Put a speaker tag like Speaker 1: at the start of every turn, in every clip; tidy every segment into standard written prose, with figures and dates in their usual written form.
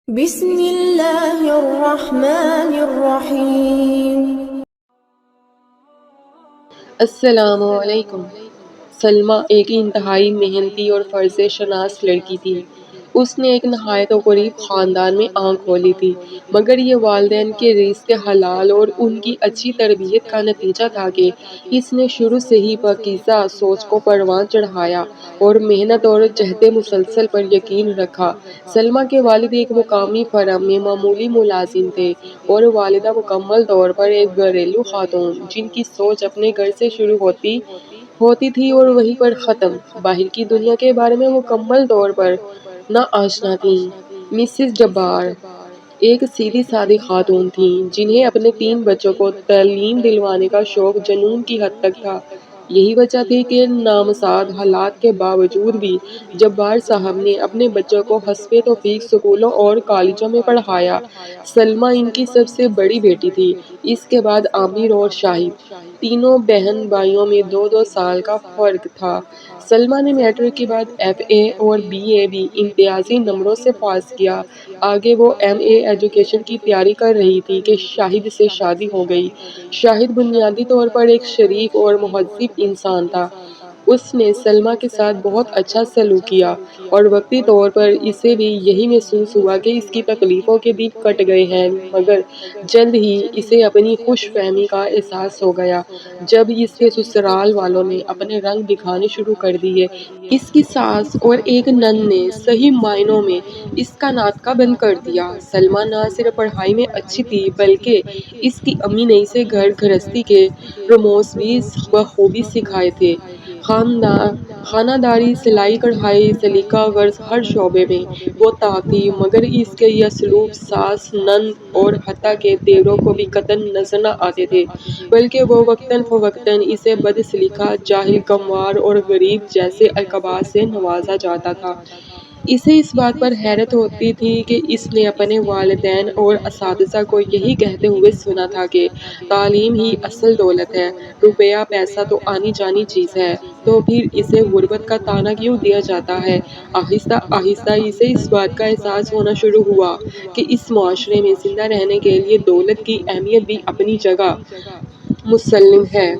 Speaker 1: بسم اللہ الرحمن الرحیم۔
Speaker 2: السلام علیکم۔ سلمیٰ ایک انتہائی محنتی اور فرض شناس لڑکی تھی۔ اس نے ایک نہایت غریب خاندان میں آنکھ کھولی تھی، مگر یہ والدین کے رزق حلال اور ان کی اچھی تربیت کا نتیجہ تھا کہ اس نے شروع سے ہی پاکیزہ سوچ کو پروان چڑھایا اور محنت اور جہد مسلسل پر یقین رکھا۔ سلمیٰ کے والد ایک مقامی فرم میں معمولی ملازم تھے اور والدہ مکمل طور پر ایک گھریلو خاتون، جن کی سوچ اپنے گھر سے شروع ہوتی تھی اور وہیں پر ختم۔ باہر کی دنیا کے بارے میں مکمل طور پر نا آشنا تھیں۔ مسز جبار ایک سیدھی سادی خاتون تھیں، جنہیں اپنے 3 بچوں کو تعلیم دلوانے کا شوق جنون کی حد تک تھا۔ یہی وجہ تھی کہ نامساعد حالات کے باوجود بھی جبار صاحب نے اپنے بچوں کو حسب توفیق اسکولوں اور کالجوں میں پڑھایا۔ سلمیٰ ان کی سب سے بڑی بیٹی تھی۔ اس کے بعد عامر اور شاہد۔ تینوں بہن بھائیوں میں 2 سال کا فرق تھا۔ سلمیٰ نے میٹرک کے بعد FA اور BA بھی امتیازی نمبروں سے پاس کیا۔ آگے وہ MA ایجوکیشن کی تیاری کر رہی تھی کہ شاہد سے شادی ہو گئی۔ شاہد بنیادی طور پر ایک شریف اور مہذب انسان تھا۔ اس نے سلمیٰ کے ساتھ بہت اچھا سلوک کیا اور وقتی طور پر اسے بھی یہی محسوس ہوا کہ اس کی تکلیفوں کے دن کٹ گئے ہیں، مگر جلد ہی اسے اپنی خوش فہمی کا احساس ہو گیا جب اس کے سسرال والوں نے اپنے رنگ دکھانے شروع کر دیے۔ اس کی ساس اور ایک نند نے صحیح معنوں میں اس کا ناطقہ بند کر دیا۔ سلمیٰ نہ صرف پڑھائی میں اچھی تھی بلکہ اس کی امی نے اسے گھر گھرستی کے رموز بھی بخوبی سکھائے تھے۔ خانہ داری، سلائی کڑھائی، سلیقہ ورز ہر شعبے میں وہ طاق تھی، مگر اس کے یہ اسلوب ساس، نند اور حتیٰ کہ دیوروں کو بھی قطعاً نظر نہ آتے تھے، بلکہ وہ وقتاً فوقتاً اسے بد سلیقہ، جاہل، گنوار اور غریب جیسے القابات سے نوازا جاتا تھا۔ اسے اس بات پر حیرت ہوتی تھی کہ اس نے اپنے والدین اور اساتذہ کو یہی کہتے ہوئے سنا تھا کہ تعلیم ہی اصل دولت ہے، روپیہ پیسہ تو آنی جانی چیز ہے، تو پھر اسے غربت کا طعنہ کیوں دیا جاتا ہے؟ آہستہ آہستہ اسے اس بات کا احساس ہونا شروع ہوا کہ اس معاشرے میں زندہ رہنے کے لیے دولت کی اہمیت بھی اپنی جگہ مسلم ہے،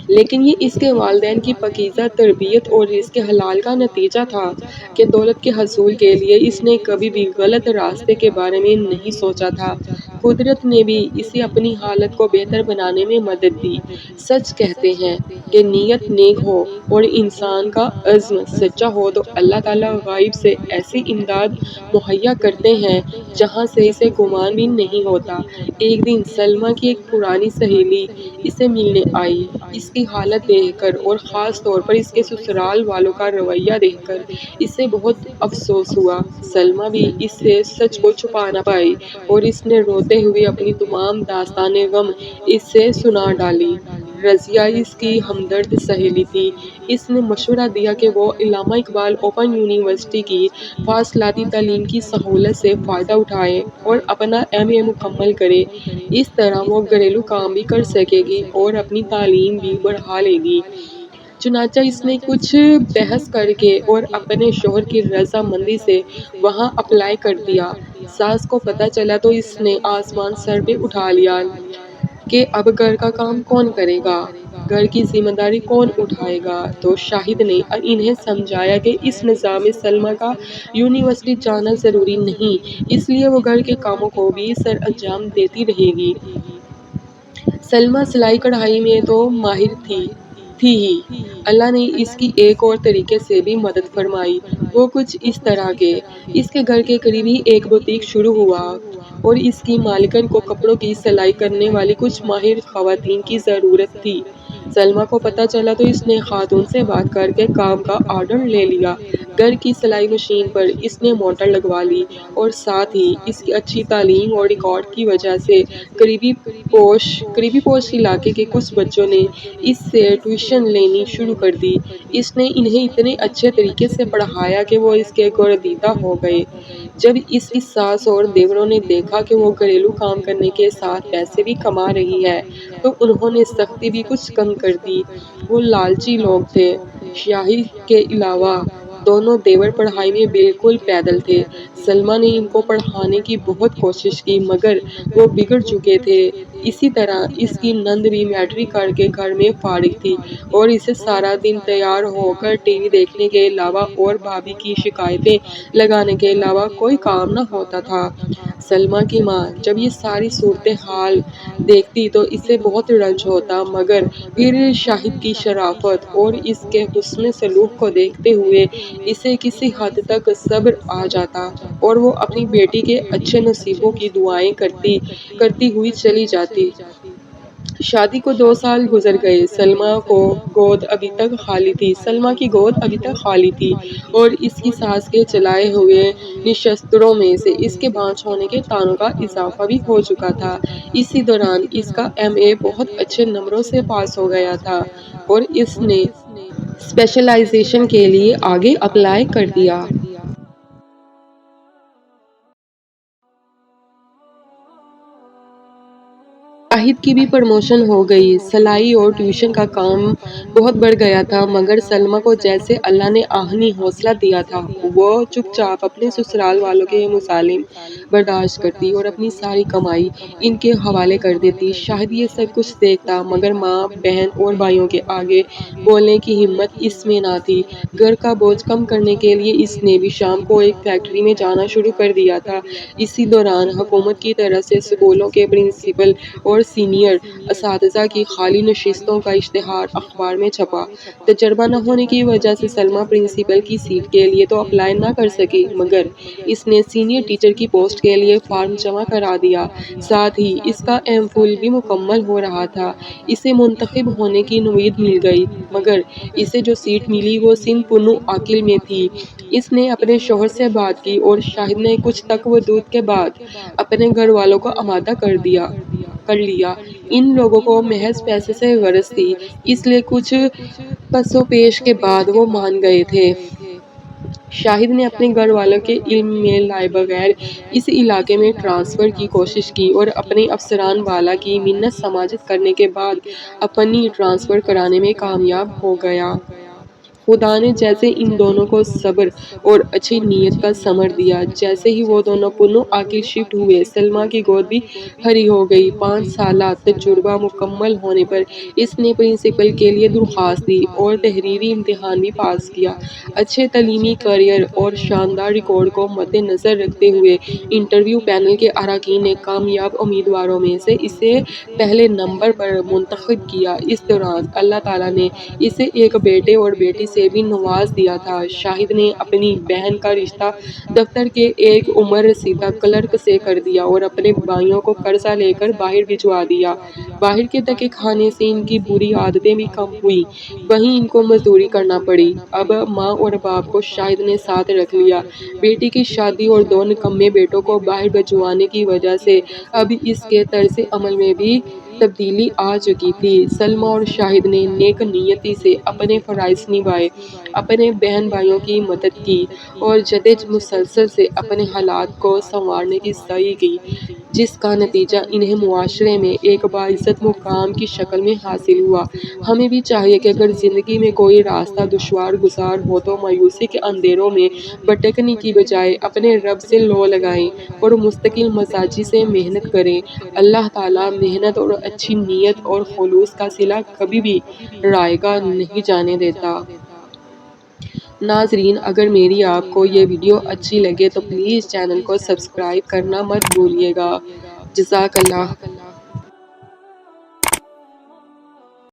Speaker 2: لیکن یہ اس کے والدین کی پاکیزہ تربیت اور رزق حلال کا نتیجہ تھا کہ دولت کے حصول کے لیے اس نے کبھی بھی غلط راستے کے بارے میں نہیں سوچا تھا۔ قدرت نے بھی اسے اپنی حالت کو بہتر بنانے میں مدد دی۔ سچ کہتے ہیں کہ نیت نیک ہو اور انسان کا عزم سچا ہو تو اللہ تعالیٰ غیب سے ایسی امداد مہیا کرتے ہیں جہاں سے اسے گمان بھی نہیں ہوتا۔ ایک دن سلمیٰ کی ایک پرانی سہیلی اسے ملنے آئی۔ اس کی حالت دیکھ کر اور خاص طور پر اس کے سسرال والوں کا رویہ دیکھ کر اسے بہت افسوس ہوا۔ سلمیٰ بھی اس سے سچ کو چھپا نہ پائی اور اس نے روتے ہوئے اپنی تمام داستان غم اس سے سنا ڈالی۔ رضیہ اس کی ہمدرد سہیلی تھی۔ اس نے مشورہ دیا کہ وہ علامہ اقبال اوپن یونیورسٹی کی فاصلاتی تعلیم کی سہولت سے فائدہ اٹھائے اور اپنا MA مکمل کرے۔ اس طرح وہ گھریلو کام بھی کر سکے گی اور اپنی تعلیم بھی بڑھا لے گی۔ چنانچہ اس نے کچھ بحث کر کے اور اپنے شوہر کی رضامندی سے وہاں اپلائی کر دیا۔ ساس کو پتہ چلا تو اس نے آسمان سر پہ اٹھا لیا کہ اب گھر کا کام کون کرے گا، گھر کی ذمہ داری کون اٹھائے گا؟ تو شاہد نے انہیں سمجھایا کہ اس نظام میں سلمیٰ کا یونیورسٹی جانا ضروری نہیں، اس لیے وہ گھر کے کاموں کو بھی سر انجام دیتی رہے گی۔ سلمیٰ سلائی کڑھائی میں تو ماہر تھی ہی، اللہ نے اس کی ایک اور طریقے سے بھی مدد فرمائی۔ وہ کچھ اس طرح کہ اس کے گھر کے قریب ہی ایک بوتیک شروع ہوا اور اس کی مالکن کو کپڑوں کی سلائی کرنے والی کچھ ماہر خواتین کی ضرورت تھی۔ سلمیٰ کو پتہ چلا تو اس نے خاتون سے بات کر کے کام کا آرڈر لے لیا۔ گھر کی سلائی مشین پر اس نے موٹر لگوا لی اور ساتھ ہی اس کی اچھی تعلیم اور ریکارڈ کی وجہ سے قریبی پوش علاقے کے کچھ بچوں نے اس سے ٹیوشن لینی شروع کر دی۔ اس نے انہیں اتنے اچھے طریقے سے پڑھایا کہ وہ اس کے گرویدہ ہو گئے۔ جب اس کی ساس اور دیوروں نے دیکھا کہ وہ گھریلو کام کرنے کے ساتھ پیسے بھی کما رہی ہے تو انہوں نے سختی بھی کچھ کم کر دی۔ وہ لالچی لوگ تھے۔ شاہد کے علاوہ دونوں دیور پڑھائی میں بالکل پیدل تھے۔ سلمیٰ نے ان کو پڑھانے کی بہت کوشش کی مگر وہ بگڑ چکے تھے۔ اسی طرح اس کی نند بھی میٹرک کر کے گھر میں فارغ تھی اور اسے سارا دن تیار ہو کر ٹی وی دیکھنے کے علاوہ اور بھابھی کی شکایتیں لگانے کے علاوہ کوئی کام نہ ہوتا تھا۔ سلمیٰ کی ماں جب یہ ساری صورتحال دیکھتی تو اسے بہت رنج ہوتا مگر پھر شاہد کی شرافت اور اس کے حسن سلوک کو دیکھتے ہوئے اسے کسی حد تک صبر آ جاتا اور وہ اپنی بیٹی کے اچھے نصیبوں کی دعائیں کرتی ہوئی چلی جاتی۔ شادی کو 2 سال گزر گئے۔ سلمیٰ کی گود ابھی تک خالی تھی اور اس کی ساس کے چلائے ہوئے نشستروں میں سے اس کے بانجھ ہونے کے طعنوں کا اضافہ بھی ہو چکا تھا۔ اسی دوران اس کا MA بہت اچھے نمبروں سے پاس ہو گیا تھا اور اس نے اسپیشلائزیشن کے لیے آگے اپلائی کر دیا۔ شاہد کی بھی پروموشن ہو گئی۔ سلائی اور ٹیوشن کا کام بہت بڑھ گیا تھا مگر سلمیٰ کو جیسے اللہ نے آہنی حوصلہ دیا تھا وہ چپ چاپ اپنے سسرال والوں کے مظالم برداشت کرتی اور اپنی ساری کمائی ان کے حوالے کر دیتی۔ شاہد یہ سب کچھ دیکھتا مگر ماں بہن اور بھائیوں کے آگے بولنے کی ہمت اس میں نہ تھی۔ گھر کا بوجھ کم کرنے کے لیے اس نے بھی شام کو ایک فیکٹری میں جانا شروع کر دیا تھا۔ اسی دوران حکومت کی طرف سے اسکولوں کے پرنسپل اور سینئر اساتذہ کی خالی نشستوں کا اشتہار اخبار میں چھپا۔ تجربہ نہ ہونے کی وجہ سے سلمیٰ پرنسپل کی سیٹ کے لیے تو اپلائی نہ کر سکی مگر اس نے سینئر ٹیچر کی پوسٹ کے لیے فارم جمع کرا دیا۔ ساتھ ہی اس کا M.Phil بھی مکمل ہو رہا تھا۔ اسے منتخب ہونے کی نوید مل گئی مگر اسے جو سیٹ ملی وہ سندھ پونو عاقل میں تھی۔ اس نے اپنے شوہر سے بات کی اور شاہد نے کچھ تک و دود کے بعد اپنے گھر والوں کو آمادہ کر لیا۔ ان لوگوں کو محض پیسے سے غرض تھی اس لیے کچھ پس و پیش کے بعد وہ مان گئے تھے۔ شاہد نے اپنے گھر والوں کے علم میں لائے بغیر اس علاقے میں ٹرانسفر کی کوشش کی اور اپنے افسران والا کی منت سماجت کرنے کے بعد اپنی ٹرانسفر کرانے میں کامیاب ہو گیا۔ خدا نے جیسے ان دونوں کو صبر اور اچھی نیت کا ثمر دیا۔ جیسے ہی وہ دونوں پونو عاقل شفٹ ہوئے سلمیٰ کی گود بھی ہری ہو گئی۔ 5 سالہ تجربہ مکمل ہونے پر اس نے پرنسپل کے لیے درخواست دی اور تحریری امتحان بھی پاس کیا۔ اچھے تعلیمی کیریئر اور شاندار ریکارڈ کو مد نظر رکھتے ہوئے انٹرویو پینل کے اراکین نے کامیاب امیدواروں میں سے اسے پہلے نمبر پر منتخب کیا۔ اس دوران اللہ تعالیٰ نے اسے ایک بیٹے اور بیٹی سے بھی نواز دیا تھا۔ شاہد نے اپنی بہن کا رشتہ دفتر کے ایک عمر رسیدہ کلرک سے کر دیا اور اپنے بھائیوں کو قرضہ لے کر باہر بھجوا دیا۔ باہر کے دھکے کھانے سے ان کی بری عادتیں بھی کم ہوئیں وہیں ان کو مزدوری کرنا پڑی۔ اب ماں اور باپ کو شاہد نے ساتھ رکھ لیا۔ بیٹی کی شادی اور 2 نکمے بیٹوں کو باہر بھجوانے کی وجہ سے اب اس کے طرز عمل میں بھی تبدیلی آ چکی تھی۔ سلمیٰ اور شاہد نے نیک نیتی سے اپنے فرائض نبھائے، اپنے بہن بھائیوں کی مدد کی اور جد مسلسل سے اپنے حالات کو سنوارنے کی سعی کی جس کا نتیجہ انہیں معاشرے میں ایک باعزت مقام کی شکل میں حاصل ہوا۔ ہمیں بھی چاہیے کہ اگر زندگی میں کوئی راستہ دشوار گزار ہو تو مایوسی کے اندھیروں میں بھٹکنے کی بجائے اپنے رب سے لو لگائیں اور مستقل مزاجی سے محنت کریں۔ اللہ تعالیٰ محنت اور اچھی نیت اور خلوص کا صلہ کبھی بھی رائگاں نہیں جانے دیتا۔ ناظرین اگر میری آپ کو یہ ویڈیو اچھی لگے تو پلیز چینل کو سبسکرائب کرنا مت بھولیے گا۔ جزاک اللہ۔